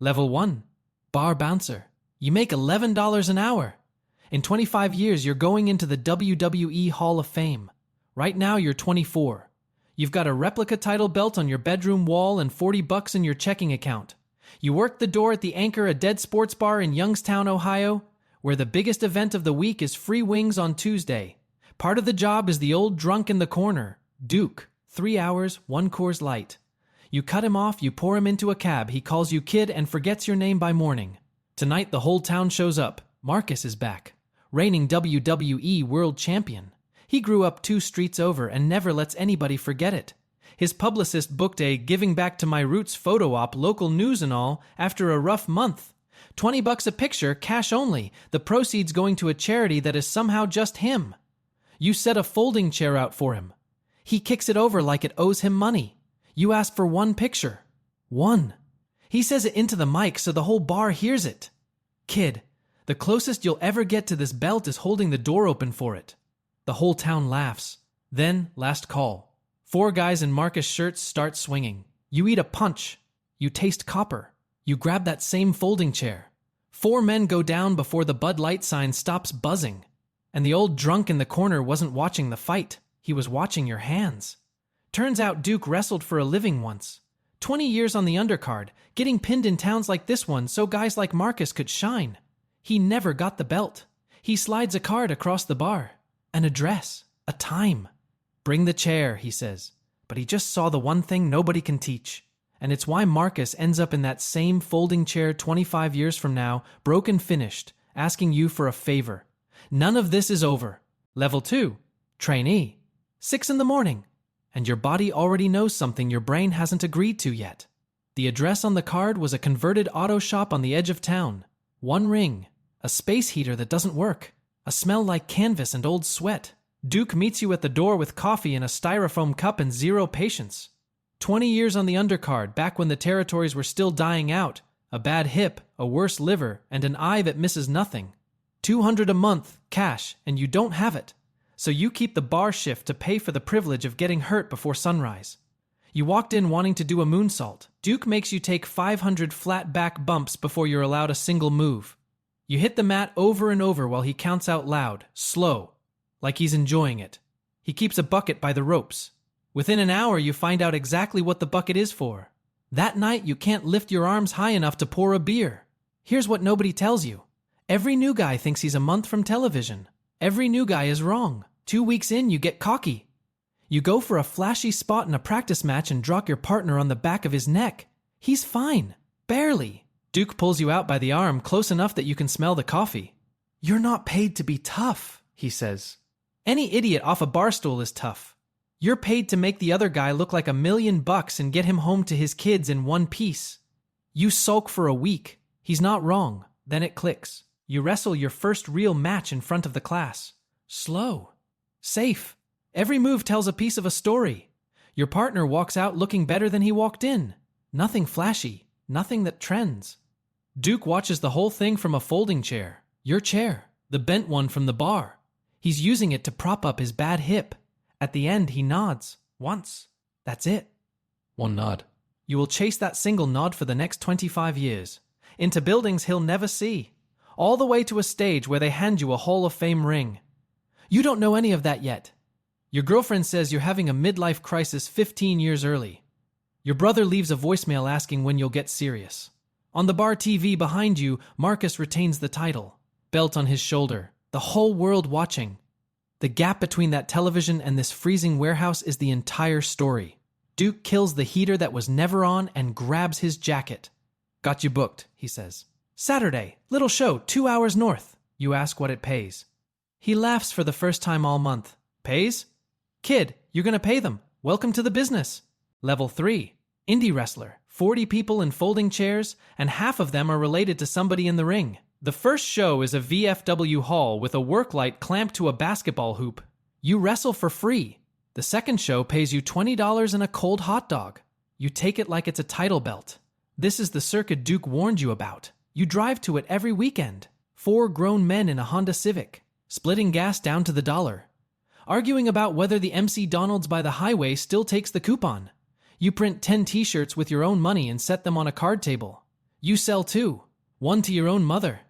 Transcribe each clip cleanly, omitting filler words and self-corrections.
Level 1. Bar bouncer. You make $11 an hour. In 25 years, you're going into the WWE Hall of Fame. Right now, you're 24. You've got a replica title belt on your bedroom wall and $40 in your checking account. You work the door at the Anchor, a dead sports bar in Youngstown, Ohio, where the biggest event of the week is free wings on Tuesday. Part of the job is the old drunk in the corner, Duke. 3 hours, 1 Coors Light. You cut him off, you pour him into a cab, he calls you kid and forgets your name by morning. Tonight, the whole town shows up. Marcus is back, reigning WWE World Champion. He grew up 2 streets over and never lets anybody forget it. His publicist booked a Giving Back to My Roots photo op, local news and all, after a rough month. $20 a picture, cash only, the proceeds going to a charity that is somehow just him. You set a folding chair out for him. He kicks it over like it owes him money. You ask for 1 picture. 1. He says it into the mic so the whole bar hears it. Kid, the closest you'll ever get to this belt is holding the door open for it. The whole town laughs. Then, last call. 4 guys in Marcus shirts start swinging. You eat a punch. You taste copper. You grab that same folding chair. 4 men go down before the Bud Light sign stops buzzing. And the old drunk in the corner wasn't watching the fight. He was watching your hands. Turns out Duke wrestled for a living once. 20 years on the undercard, getting pinned in towns like this one so guys like Marcus could shine. He never got the belt. He slides a card across the bar. An address. A time. Bring the chair, he says. But he just saw the one thing nobody can teach. And it's why Marcus ends up in that same folding chair 25 years from now, broken finished, asking you for a favor. None of this is over. Level 2. Trainee. 6 in the morning. And your body already knows something your brain hasn't agreed to yet. The address on the card was a converted auto shop on the edge of town. 1 ring. A space heater that doesn't work. A smell like canvas and old sweat. Duke meets you at the door with coffee in a styrofoam cup and 0 patience. 20 years on the undercard, back when the territories were still dying out. A bad hip, a worse liver, and an eye that misses nothing. $200 a month, cash, and you don't have it. So you keep the bar shift to pay for the privilege of getting hurt before sunrise. You walked in wanting to do a moonsault. Duke makes you take 500 flat back bumps before you're allowed a single move. You hit the mat over and over while he counts out loud, slow, like he's enjoying it. He keeps a bucket by the ropes. Within an hour, you find out exactly what the bucket is for. That night, you can't lift your arms high enough to pour a beer. Here's what nobody tells you. Every new guy thinks he's a month from television. Every new guy is wrong. 2 weeks in, you get cocky. You go for a flashy spot in a practice match and drop your partner on the back of his neck. He's fine. Barely. Duke pulls you out by the arm close enough that you can smell the coffee. You're not paid to be tough, he says. Any idiot off a bar stool is tough. You're paid to make the other guy look like $1 million and get him home to his kids in 1 piece. You sulk for a week. He's not wrong. Then it clicks. You wrestle your first real match in front of the class. Slow. Safe. Every move tells a piece of a story. Your partner walks out looking better than he walked in. Nothing flashy. Nothing that trends. Duke watches the whole thing from a folding chair. Your chair. The bent one from the bar. He's using it to prop up his bad hip. At the end, he nods. Once. That's it. 1 nod. You will chase that single nod for the next 25 years. Into buildings he'll never see. All the way to a stage where they hand you a Hall of Fame ring. You don't know any of that yet. Your girlfriend says you're having a midlife crisis 15 years early. Your brother leaves a voicemail asking when you'll get serious. On the bar TV behind you, Marcus retains the title. Belt on his shoulder. The whole world watching. The gap between that television and this freezing warehouse is the entire story. Duke kills the heater that was never on and grabs his jacket. Got you booked, he says. Saturday, little show, 2 hours north. You ask what it pays. He laughs for the first time all month. Pays? Kid, you're gonna pay them. Welcome to the business. Level 3. Indie wrestler. 40 people in folding chairs, and half of them are related to somebody in the ring. The first show is a VFW hall with a work light clamped to a basketball hoop. You wrestle for free. The second show pays you $20 and a cold hot dog. You take it like it's a title belt. This is the circuit Duke warned you about. You drive to it every weekend. 4 grown men in a Honda Civic, splitting gas down to the dollar. Arguing about whether the MC Donald's by the highway still takes the coupon. You print 10 t-shirts with your own money and set them on a card table. You sell too. One to your own mother.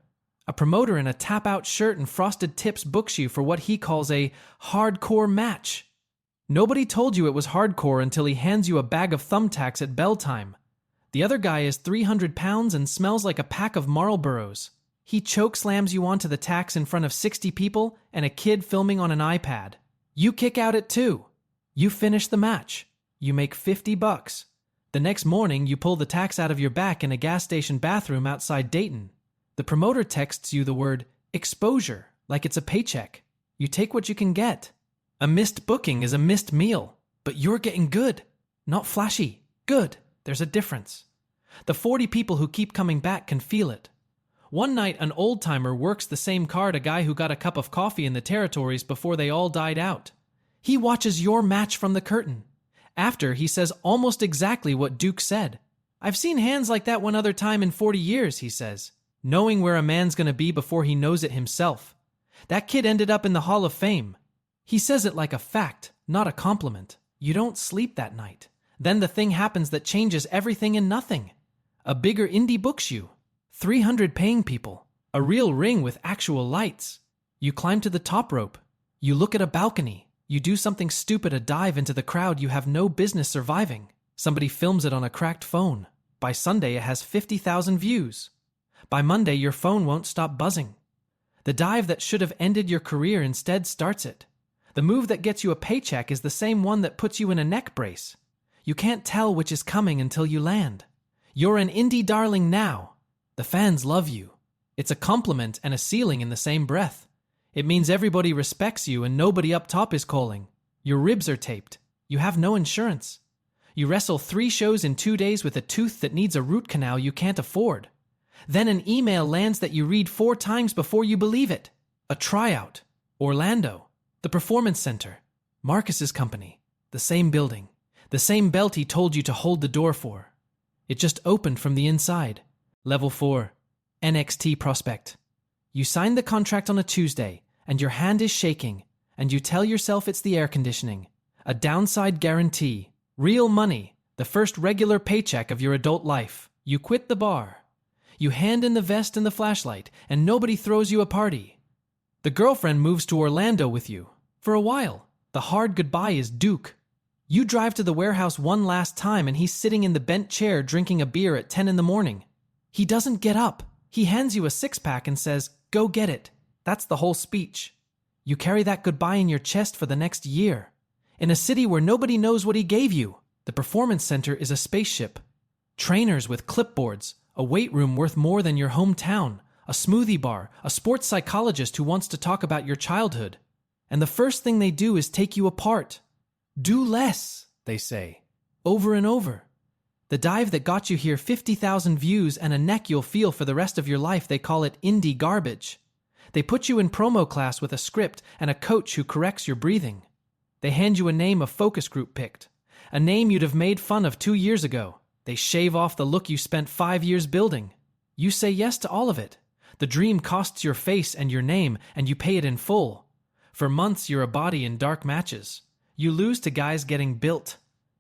A promoter in a tap-out shirt and frosted tips books you for what he calls a hardcore match. Nobody told you it was hardcore until he hands you a bag of thumbtacks at bell time. The other guy is 300 pounds and smells like a pack of Marlboros. He choke slams you onto the tacks in front of 60 people and a kid filming on an iPad. You kick out at 2. You finish the match. You make $50. The next morning, you pull the tacks out of your back in a gas station bathroom outside Dayton. The promoter texts you the word exposure like it's a paycheck. You take what you can get. A missed booking is a missed meal, but you're getting good. Not flashy. Good. There's a difference. The 40 people who keep coming back can feel it. One night, an old-timer works the same card a guy who got a cup of coffee in the territories before they all died out. He watches your match from the curtain. After, he says almost exactly what Duke said. I've seen hands like that one other time in 40 years, he says, knowing where a man's going to be before he knows it himself. That kid ended up in the Hall of Fame. He says it like a fact, not a compliment. You don't sleep that night. Then the thing happens that changes everything and nothing. A bigger indie books you. 300 paying people. A real ring with actual lights. You climb to the top rope. You look at a balcony. You do something stupid, a dive into the crowd you have no business surviving. Somebody films it on a cracked phone. By Sunday, it has 50,000 views. By Monday, your phone won't stop buzzing. The dive that should have ended your career instead starts it. The move that gets you a paycheck is the same one that puts you in a neck brace. You can't tell which is coming until you land. You're an indie darling now. The fans love you. It's a compliment and a ceiling in the same breath. It means everybody respects you and nobody up top is calling. Your ribs are taped. You have no insurance. You wrestle 3 shows in 2 days with a tooth that needs a root canal you can't afford. Then an email lands that you read 4 times before you believe it. A tryout. Orlando. The Performance Center. Marcus's company. The same building. The same belt he told you to hold the door for. It just opened from the inside. Level 4. NXT prospect. You sign the contract on a Tuesday, and your hand is shaking, and you tell yourself it's the air conditioning. A downside guarantee. Real money. The first regular paycheck of your adult life. You quit the bar. You hand in the vest and the flashlight, and nobody throws you a party. The girlfriend moves to Orlando with you. For a while. The hard goodbye is Duke. You drive to the warehouse one last time, and he's sitting in the bent chair drinking a beer at 10 in the morning. He doesn't get up. He hands you a 6-pack and says, "Go get it." That's the whole speech. You carry that goodbye in your chest for the next year. In a city where nobody knows what he gave you, the Performance Center is a spaceship. Trainers with clipboards, a weight room worth more than your hometown, a smoothie bar, a sports psychologist who wants to talk about your childhood. And the first thing they do is take you apart. Do less, they say, over and over. The dive that got you here 50,000 views and a neck you'll feel for the rest of your life, they call it indie garbage. They put you in promo class with a script and a coach who corrects your breathing. They hand you a name a focus group picked, a name you'd have made fun of 2 years ago. They shave off the look you spent 5 years building. You say yes to all of it. The dream costs your face and your name, and you pay it in full. For months, you're a body in dark matches. You lose to guys getting built.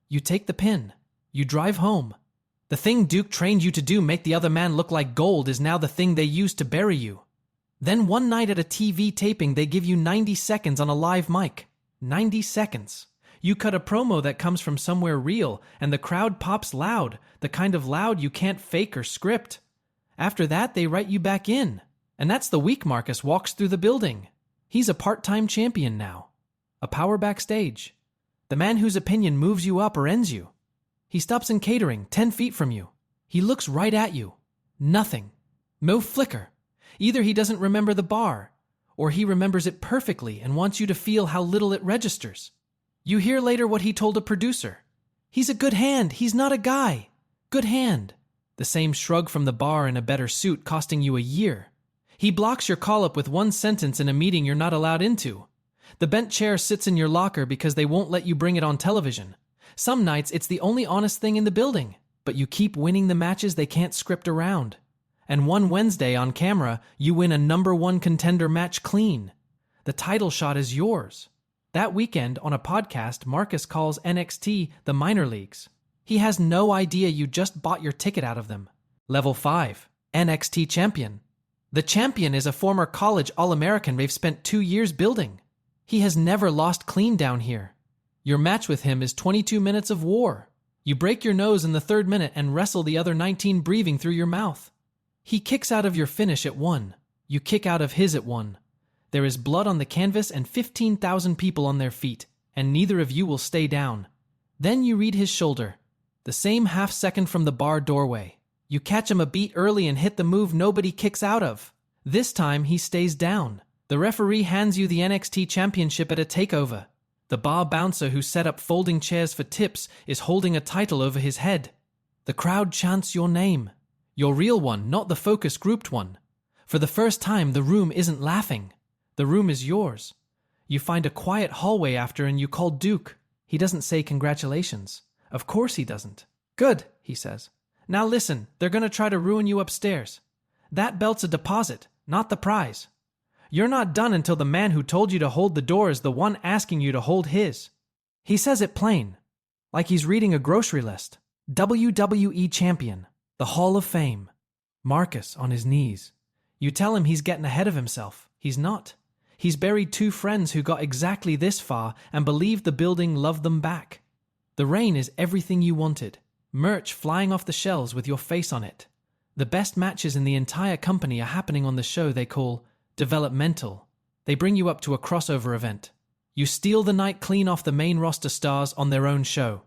You take the pin. You drive home. The thing Duke trained you to do, make the other man look like gold, is now the thing they use to bury you. Then one night at a TV taping, they give you 90 seconds on a live mic. 90 seconds. You cut a promo that comes from somewhere real, and the crowd pops loud, the kind of loud you can't fake or script. After that, they write you back in. And that's the week Marcus walks through the building. He's a part-time champion now. A power backstage. The man whose opinion moves you up or ends you. He stops in catering 10 feet from you. He looks right at you. Nothing. No flicker. Either he doesn't remember the bar, or he remembers it perfectly and wants you to feel how little it registers. You hear later what he told a producer. He's a good hand. He's not a guy. Good hand. The same shrug from the bar in a better suit costing you a year. He blocks your call-up with one sentence in a meeting you're not allowed into. The bent chair sits in your locker because they won't let you bring it on television. Some nights it's the only honest thing in the building, but you keep winning the matches they can't script around. And one Wednesday on camera, you win a #1 contender match clean. The title shot is yours. That weekend on a podcast, Marcus calls NXT the minor leagues. He has no idea you just bought your ticket out of them. Level 5. NXT Champion. The champion is a former college All-American they've spent 2 years building. He has never lost clean down here. Your match with him is 22 minutes of war. You break your nose in the 3rd minute and wrestle the other 19 breathing through your mouth. He kicks out of your finish at 1. You kick out of his at 1. There is blood on the canvas and 15,000 people on their feet, and neither of you will stay down. Then you read his shoulder. The same half second from the bar doorway. You catch him a beat early and hit the move nobody kicks out of. This time he stays down. The referee hands you the NXT Championship at a takeover. The bar bouncer who set up folding chairs for tips is holding a title over his head. The crowd chants your name. Your real one, not the focus grouped one. For the first time, the room isn't laughing. The room is yours. You find a quiet hallway after and you call Duke. He doesn't say congratulations. Of course he doesn't. Good, he says. Now listen, they're going to try to ruin you upstairs. That belt's a deposit, not the prize. You're not done until the man who told you to hold the door is the one asking you to hold his. He says it plain, like he's reading a grocery list. WWE Champion, the Hall of Fame. Marcus on his knees. You tell him he's getting ahead of himself. He's not. He's buried 2 friends who got exactly this far and believed the building loved them back. The reign is everything you wanted. Merch flying off the shelves with your face on it. The best matches in the entire company are happening on the show they call developmental. They bring you up to a crossover event. You steal the night clean off the main roster stars on their own show.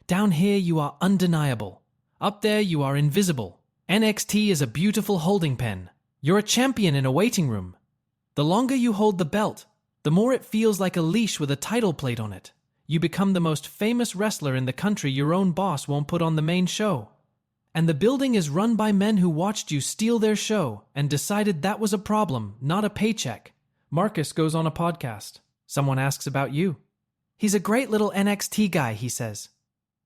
Down here you are undeniable. Up there you are invisible. NXT is a beautiful holding pen. You're a champion in a waiting room. The longer you hold the belt, the more it feels like a leash with a title plate on it. You become the most famous wrestler in the country your own boss won't put on the main show. And the building is run by men who watched you steal their show and decided that was a problem, not a paycheck. Marcus goes on a podcast. Someone asks about you. He's a great little NXT guy, he says.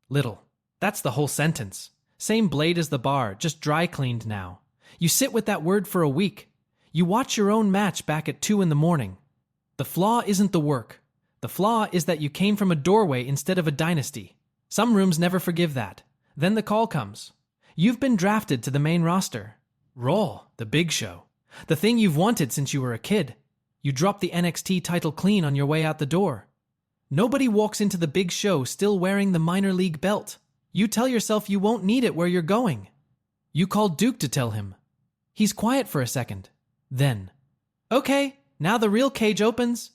Little. That's the whole sentence. Same blade as the bar, just dry cleaned now. You sit with that word for a week. You watch your own match back at 2 in the morning. The flaw isn't the work. The flaw is that you came from a doorway instead of a dynasty. Some rooms never forgive that. Then the call comes. You've been drafted to the main roster. Raw, the big show. The thing you've wanted since you were a kid. You drop the NXT title clean on your way out the door. Nobody walks into the big show still wearing the minor league belt. You tell yourself you won't need it where you're going. You call Duke to tell him. He's quiet for a second. Then, okay, now the real cage opens.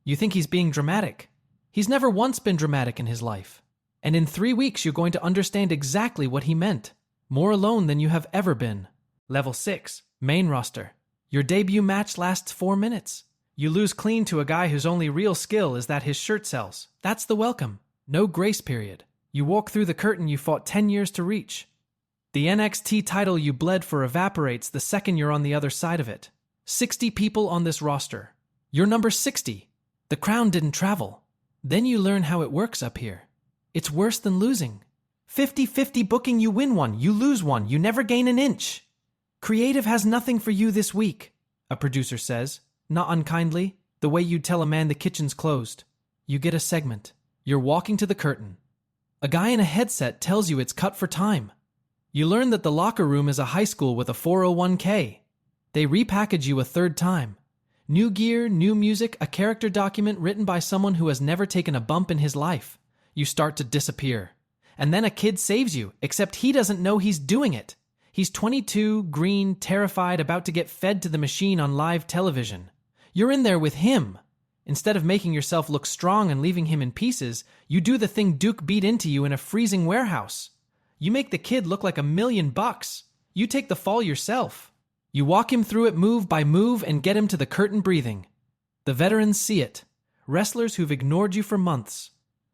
You think he's being dramatic. He's never once been dramatic in his life. And in 3 weeks you're going to understand exactly what he meant. More alone than you have ever been. Level 6, main roster. Your debut match lasts 4 minutes. You lose clean to a guy whose only real skill is that his shirt sells. That's the welcome. No grace period. You walk through the curtain you fought 10 years to reach. The NXT title you bled for evaporates the second you're on the other side of it. 60 people on this roster. You're number 60. The crown didn't travel. Then you learn how it works up here. It's worse than losing. 50-50 booking, you win one, you lose one, you never gain an inch. Creative has nothing for you this week, a producer says, not unkindly, the way you'd tell a man the kitchen's closed. You get a segment. You're walking to the curtain. A guy in a headset tells you it's cut for time. You learn that the locker room is a high school with a 401k. They repackage you a 3rd time. New gear, new music, a character document written by someone who has never taken a bump in his life. You start to disappear. And then a kid saves you, except he doesn't know he's doing it. He's 22, green, terrified, about to get fed to the machine on live television. You're in there with him. Instead of making yourself look strong and leaving him in pieces, you do the thing Duke beat into you in a freezing warehouse. You make the kid look like $1 million. You take the fall yourself. You walk him through it move by move and get him to the curtain breathing. The veterans see it. Wrestlers who've ignored you for months.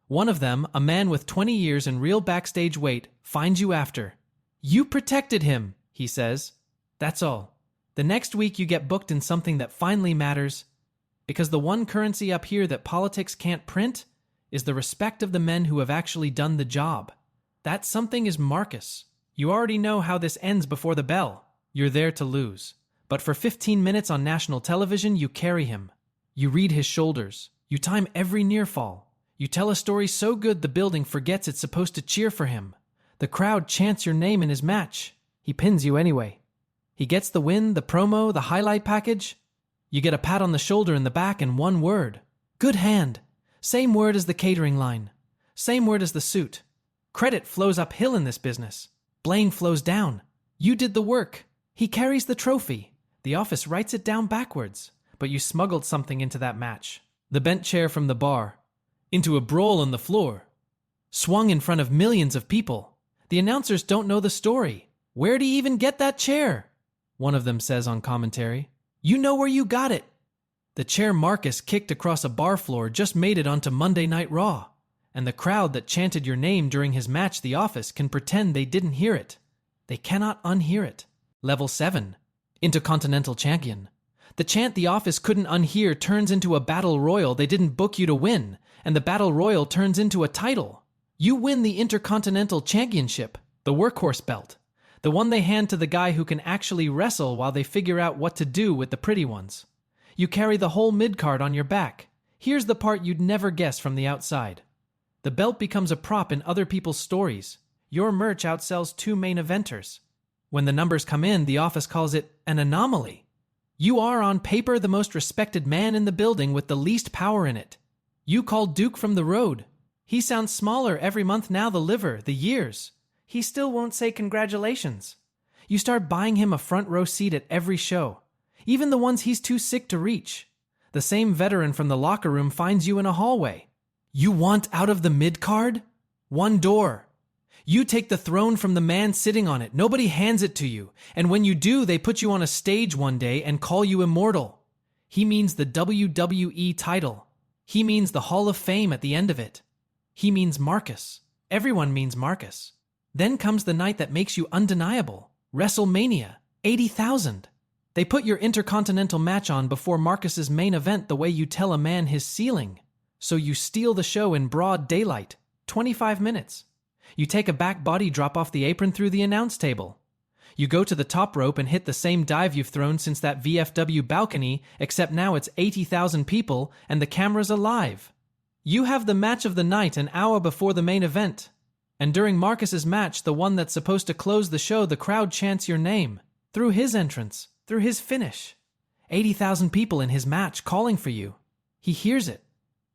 One of them, a man with 20 years and real backstage weight, finds you after. You protected him, he says. That's all. The next week you get booked in something that finally matters, because the one currency up here that politics can't print is the respect of the men who have actually done the job. That something is Marcus. You already know how this ends before the bell. You're there to lose. But for 15 minutes on national television, you carry him. You read his shoulders. You time every near fall. You tell a story so good the building forgets it's supposed to cheer for him. The crowd chants your name in his match. He pins you anyway. He gets the win, the promo, the highlight package. You get a pat on the shoulder in the back and one word. Good hand. Same word as the catering line. Same word as the suit. Credit flows uphill in this business. Blame flows down. You did the work. He carries the trophy. The office writes it down backwards. But you smuggled something into that match. The bent chair from the bar. Into a brawl on the floor. Swung in front of millions of people. The announcers don't know the story. Where'd he even get that chair? One of them says on commentary. You know where you got it. The chair Marcus kicked across a bar floor just made it onto Monday Night Raw. And the crowd that chanted your name during his match The Office can pretend they didn't hear it. They cannot unhear it. Level 7. Intercontinental Champion. The chant The Office couldn't unhear turns into a battle royal they didn't book you to win, and the battle royal turns into a title. You win the Intercontinental Championship, the workhorse belt, the one they hand to the guy who can actually wrestle while they figure out what to do with the pretty ones. You carry the whole mid-card on your back. Here's the part you'd never guess from the outside. The belt becomes a prop in other people's stories. Your merch outsells 2 main eventers. When the numbers come in, the office calls it an anomaly. You are on paper the most respected man in the building with the least power in it. You call Duke from the road. He sounds smaller every month now, the liver, the years. He still won't say congratulations. You start buying him a front row seat at every show, even the ones he's too sick to reach. The same veteran from the locker room finds you in a hallway. You want out of the mid-card? One door. You take the throne from the man sitting on it. Nobody hands it to you. And when you do, they put you on a stage one day and call you immortal. He means the WWE title. He means the Hall of Fame at the end of it. He means Marcus. Everyone means Marcus. Then comes the night that makes you undeniable. WrestleMania. 80,000. They put your Intercontinental match on before Marcus's main event the way you tell a man his ceiling. So you steal the show in broad daylight. 25 minutes. You take a back body drop off the apron through the announce table. You go to the top rope and hit the same dive you've thrown since that VFW balcony, except now it's 80,000 people and the camera's alive. You have the match of the night an hour before the main event. And during Marcus's match, the one that's supposed to close the show, the crowd chants your name. Through his entrance, through his finish. 80,000 people in his match calling for you. He hears it.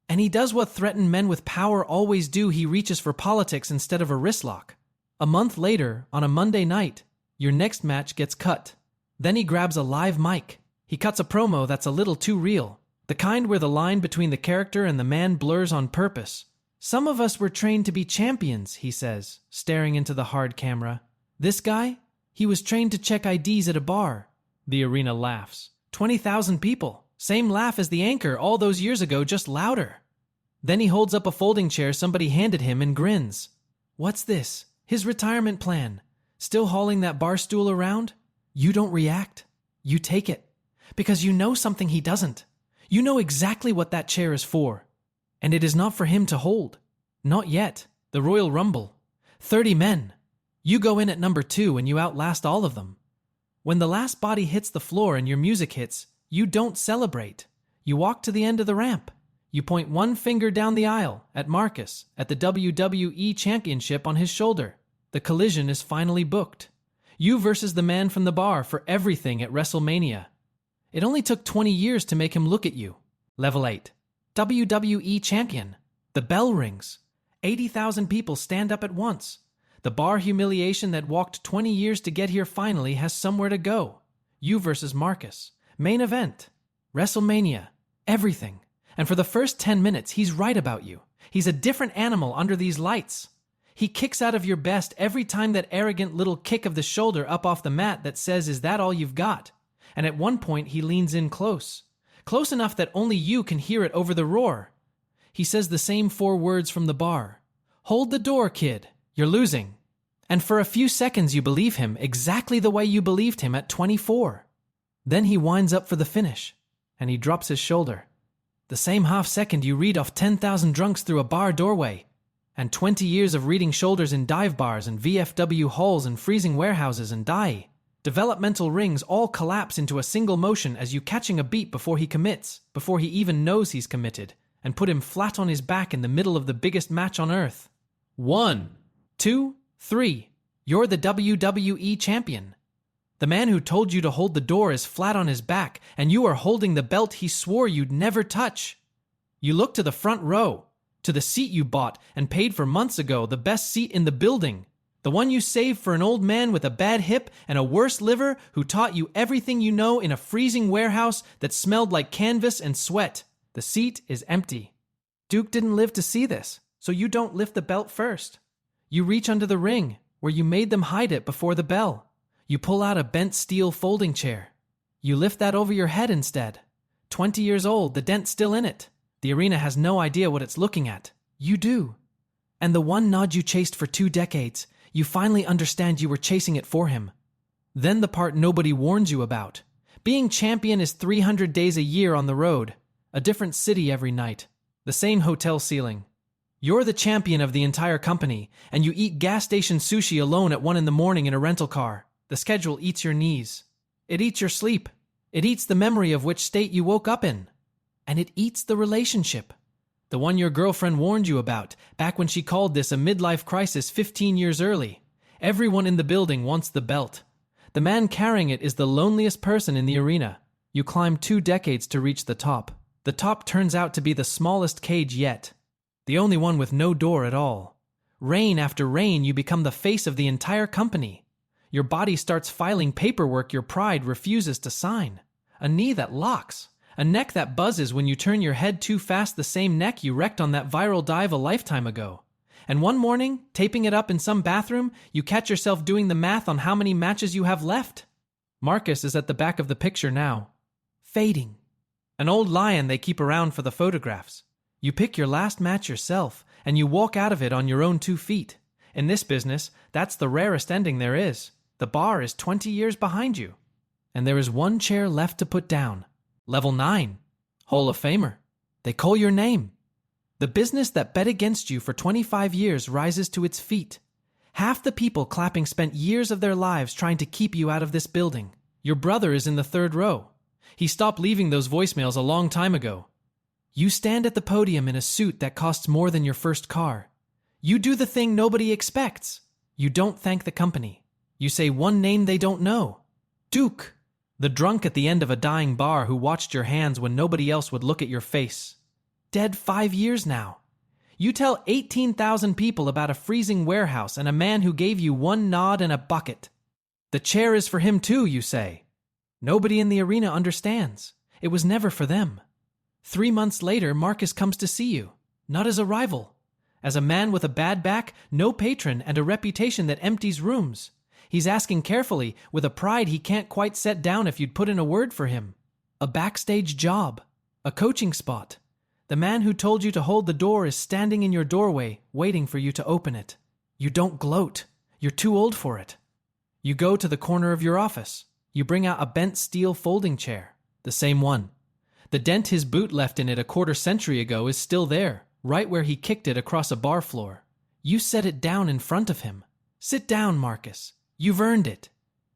And he does what threatened men with power always do. He reaches for politics instead of a wristlock. A month later, on a Monday night, your next match gets cut. Then he grabs a live mic. He cuts a promo that's a little too real. The kind where the line between the character and the man blurs on purpose. Some of us were trained to be champions, he says, staring into the hard camera. This guy? He was trained to check IDs at a bar. The arena laughs. 20,000 people. Same laugh as the anchor all those years ago, just louder. Then he holds up a folding chair somebody handed him and grins. What's this? His retirement plan. Still hauling that bar stool around? You don't react. You take it. Because you know something he doesn't. You know exactly what that chair is for. And it is not for him to hold. Not yet. The Royal Rumble. 30 men. You go in at number 2 and you outlast all of them. When the last body hits the floor and your music hits, you don't celebrate. You walk to the end of the ramp. You point one finger down the aisle at Marcus at the WWE Championship on his shoulder. The collision is finally booked. You versus the man from the bar for everything at WrestleMania. It only took 20 years to make him look at you. Level 8. WWE Champion. The bell rings. 80,000 people stand up at once. The bar humiliation that walked 20 years to get here finally has somewhere to go. You versus Marcus. Main event. WrestleMania. Everything. And for the first 10 minutes, he's right about you. He's a different animal under these lights. He kicks out of your best every time that arrogant little kick of the shoulder up off the mat that says, is that all you've got? And at one point, he leans in close. Close enough that only you can hear it over the roar. He says the same 4 words from the bar. Hold the door, kid. You're losing. And for a few seconds, you believe him exactly the way you believed him at 24. Then he winds up for the finish, and he drops his shoulder. The same half second you read off 10,000 drunks through a bar doorway, and 20 years of reading shoulders in dive bars and VFW halls and freezing warehouses and die. Developmental rings all collapse into a single motion as you catching a beat before he commits, before he even knows he's committed, and put him flat on his back in the middle of the biggest match on earth. 1, 2, 3. You're the WWE champion. The man who told you to hold the door is flat on his back, and you are holding the belt he swore you'd never touch. You look to the front row, to the seat you bought and paid for months ago, the best seat in the building, the one you saved for an old man with a bad hip and a worse liver who taught you everything you know in a freezing warehouse that smelled like canvas and sweat. The seat is empty. Duke didn't live to see this, so you don't lift the belt first. You reach under the ring, where you made them hide it before the bell. You pull out a bent steel folding chair. You lift that over your head instead. 20 years old, the dent's still in it. The arena has no idea what it's looking at. You do. And the one nod you chased for 2 decades, you finally understand you were chasing it for him. Then the part nobody warns you about. Being champion is 300 days a year on the road, a different city every night, the same hotel ceiling. You're the champion of the entire company, and you eat gas station sushi alone at 1 a.m. in a rental car. The schedule eats your knees. It eats your sleep. It eats the memory of which state you woke up in. And it eats the relationship. The one your girlfriend warned you about, back when she called this a midlife crisis 15 years early. Everyone in the building wants the belt. The man carrying it is the loneliest person in the arena. You climb 2 decades to reach the top. The top turns out to be the smallest cage yet. The only one with no door at all. Reign after reign, you become the face of the entire company. Your body starts filing paperwork your pride refuses to sign. A knee that locks. A neck that buzzes when you turn your head too fast, the same neck you wrecked on that viral dive a lifetime ago. And one morning, taping it up in some bathroom, you catch yourself doing the math on how many matches you have left. Marcus is at the back of the picture now. Fading. An old lion they keep around for the photographs. You pick your last match yourself, and you walk out of it on your own 2 feet. In this business, that's the rarest ending there is. The bar is 20 years behind you. And there is 1 chair left to put down. Level 9. Hall of Famer. They call your name. The business that bet against you for 25 years rises to its feet. Half the people clapping spent years of their lives trying to keep you out of this building. Your brother is in the 3rd row. He stopped leaving those voicemails a long time ago. You stand at the podium in a suit that costs more than your first car. You do the thing nobody expects. You don't thank the company. You say one name they don't know. Duke. The drunk at the end of a dying bar who watched your hands when nobody else would look at your face. Dead 5 years now. You tell 18,000 people about a freezing warehouse and a man who gave you 1 nod and a bucket. The chair is for him too, you say. Nobody in the arena understands. It was never for them. 3 months later, Marcus comes to see you, not as a rival. As a man with a bad back, no patron, and a reputation that empties rooms. He's asking carefully, with a pride he can't quite set down if you'd put in a word for him. A backstage job. A coaching spot. The man who told you to hold the door is standing in your doorway, waiting for you to open it. You don't gloat. You're too old for it. You go to the corner of your office. You bring out a bent steel folding chair. The same one. The dent his boot left in it a quarter century ago is still there, right where he kicked it across a bar floor. You set it down in front of him. Sit down, Marcus. You've earned it.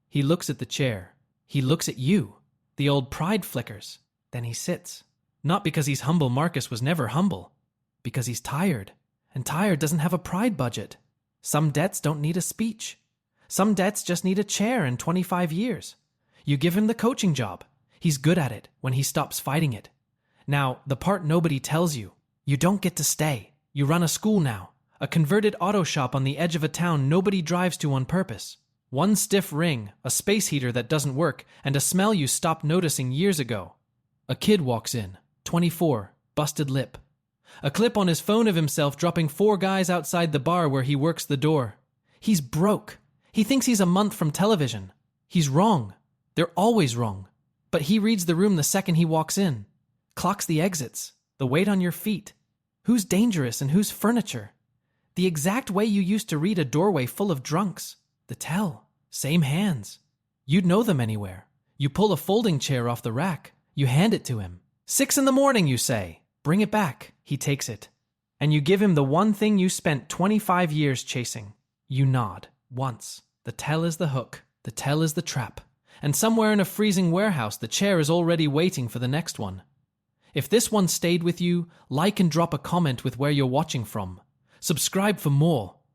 He looks at the chair. He looks at you. The old pride flickers. Then he sits. Not because he's humble. Marcus was never humble. Because he's tired. And tired doesn't have a pride budget. Some debts don't need a speech. Some debts just need a chair and 25 years. You give him the coaching job. He's good at it when he stops fighting it. Now, the part nobody tells you. You don't get to stay. You run a school now. A converted auto shop on the edge of a town nobody drives to on purpose. 1 stiff ring, a space heater that doesn't work, and a smell you stopped noticing years ago. A kid walks in, 24, busted lip. A clip on his phone of himself dropping 4 guys outside the bar where he works the door. He's broke. He thinks he's a month from television. He's wrong. They're always wrong. But he reads the room the second he walks in. Clocks the exits, the weight on your feet. Who's dangerous and who's furniture? The exact way you used to read a doorway full of drunks. The tell. Same hands. You'd know them anywhere. You pull a folding chair off the rack. You hand it to him. 6 a.m, you say. Bring it back. He takes it. And you give him the one thing you spent 25 years chasing. You nod. Once. The tell is the hook. The tell is the trap. And somewhere in a freezing warehouse, the chair is already waiting for the next one. If this one stayed with you, like and drop a comment with where you're watching from. Subscribe for more.